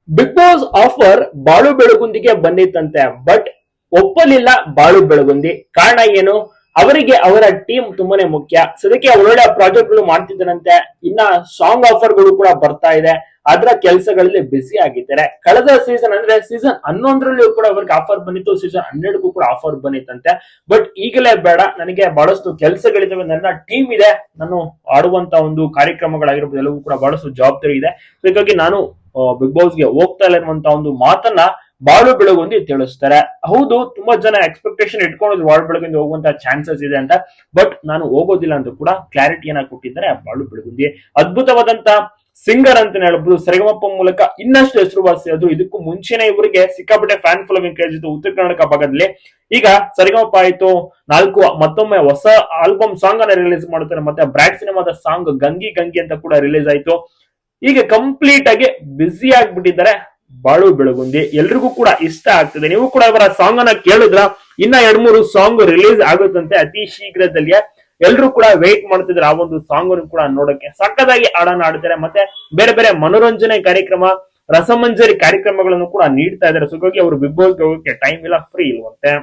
Big boss offer ಬಾಳು ಬೆಳಗುಂದಿಗೆ ಬಂದಿತ್ತಂತೆ. But ಒಪ್ಪಲಿಲ್ಲ ಬಾಳು ಬೆಳಗುಂದಿ. ಕಾರಣ ಏನು? ಅವರಿಗೆ ಅವರ ಟೀಮ್ ತುಂಬಾನೇ ಮುಖ್ಯ. ಸದ್ಯಕ್ಕೆ ಒಳ್ಳೊಳ್ಳೆ ಪ್ರಾಜೆಕ್ಟ್ ಗಳು ಮಾಡ್ತಿದ್ದಾರಂತೆ. ಇನ್ನ ಸಾಂಗ್ ಆಫರ್ ಗಳು ಕೂಡ ಬರ್ತಾ ಇದೆ. ಅದರ ಕೆಲಸಗಳಲ್ಲಿ ಬಿಸಿ ಆಗಿದ್ದಾರೆ. ಕಳೆದ ಸೀಸನ್ ಅಂದ್ರೆ ಸೀಸನ್ 11ರಲ್ಲಿಯೂ ಕೂಡ ಅವರಿಗೆ ಆಫರ್ ಬಂದಿತ್ತು, ಸೀಸನ್ 12ಗೂ ಕೂಡ ಆಫರ್ ಬಂದಿತ್ತಂತೆ. ಬಟ್ ಈಗಲೇ ಬೇಡ, ನನಗೆ ಬಹಳಷ್ಟು ಕೆಲಸಗಳಿದಾವೆ, ನನ್ನ ಟೀಮ್ ಇದೆ, ನಾನು ಆಡುವಂತ ಒಂದು ಕಾರ್ಯಕ್ರಮಗಳಾಗಿರ್ಬೋದು ಎಲ್ಲವೂ ಕೂಡ ಬಹಳಷ್ಟು ಜವಾಬ್ದಾರಿ ಇದೆ. ಹೀಗಾಗಿ ನಾನು ಬಿಗ್ ಬಾಸ್ಗೆ ಹೋಗ್ತಾ ಇಲ್ಲ ಅನ್ನುವಂತ ಒಂದು ಮಾತನ್ನ ಬಾಳು ಬೆಳಗುಂದಿ ತಿಳಿಸ್ತಾರೆ. ಹೌದು, ತುಂಬಾ ಜನ ಎಕ್ಸ್ಪೆಕ್ಟೇಷನ್ ಇಟ್ಕೊಂಡಿದ್ರು ಬಾಳು ಬೆಳಗುಂದಿ ಹೋಗುವಂತ ಚಾನ್ಸಸ್ ಇದೆ ಅಂತ. ಬಟ್ ನಾನು ಹೋಗೋದಿಲ್ಲ ಅಂತ ಕೂಡ ಕ್ಲಾರಿಟಿಯನ್ನ ಕೊಟ್ಟಿದ್ದಾರೆ ಬಾಳು ಬೆಳಗುಂದಿ. ಅದ್ಭುತವಾದಂತ ಸಿಂಗರ್ ಅಂತ ಹೇಳ್ಬೋದು. ಸರಿಗಮಪ ಮೂಲಕ ಇನ್ನಷ್ಟು ಹೆಸರುವಾಸಿ ಆದ್ರು. ಇದಕ್ಕೂ ಮುಂಚೆನೆ ಇವರಿಗೆ ಸಿಕ್ಕಾಪಟ್ಟೆ ಫ್ಯಾನ್ ಫಾಲೋವಿಂಗ್ ಕ್ರೇಜ್ ಇತ್ತು ಉತ್ತರ ಕರ್ನಾಟಕ ಭಾಗದಲ್ಲಿ. ಈಗ ಸರಿಗಮಪ ಆಯ್ತು, ಮತ್ತೊಮ್ಮೆ ಹೊಸ ಆಲ್ಬಮ್ ಸಾಂಗ್ ಅನ್ನ ರಿಲೀಸ್ ಮಾಡ್ತಾರೆ. ಮತ್ತೆ ಬ್ರ್ಯಾಡ್ ಸಿನಿಮಾದ ಸಾಂಗ್ ಗಂಗಿ ಗಂಗಿ ಅಂತ ಕೂಡ ರಿಲೀಸ್ ಆಯ್ತು. ಈಗ ಕಂಪ್ಲೀಟ್ ಆಗಿ ಬ್ಯುಸಿ ಆಗ್ಬಿಟ್ಟಿದ್ದಾರೆ ಬಾಳು ಬೆಳಗುಂದಿ. ಎಲ್ರಿಗೂ ಕೂಡ ಇಷ್ಟ ಆಗ್ತದೆ. ನೀವು ಕೂಡ ಇವರ ಸಾಂಗ್ ಅನ್ನ ಕೇಳಿದ್ರ? ಇನ್ನ 2-3 ಸಾಂಗ್ ರಿಲೀಸ್ ಆಗುತ್ತಂತೆ ಅತಿ ಶೀಘ್ರದಲ್ಲಿ. ಎಲ್ರು ಕೂಡ ವೇಟ್ ಮಾಡ್ತಿದ್ರೆ ಆ ಒಂದು ಸಾಂಗ್ ಅನ್ನು ಕೂಡ ನೋಡಕ್ಕೆ. ಸಕ್ಕದಾಗಿ ಹಾಡನ್ನ ಆಡ್ತಾರೆ. ಮತ್ತೆ ಬೇರೆ ಬೇರೆ ಮನೋರಂಜನೆ ಕಾರ್ಯಕ್ರಮ, ರಸಮಂಜರಿ ಕಾರ್ಯಕ್ರಮಗಳನ್ನು ಕೂಡ ನೀಡ್ತಾ ಇದ್ದಾರೆ. ಸೊ ಹಾಗಾಗಿ ಅವರು ಬಿಗ್ ಬಾಸ್ಗೆ ಹೋಗಕ್ಕೆ ಟೈಮ್ ಇಲ್ಲ, ಫ್ರೀ ಇಲ್ವಂತೆ.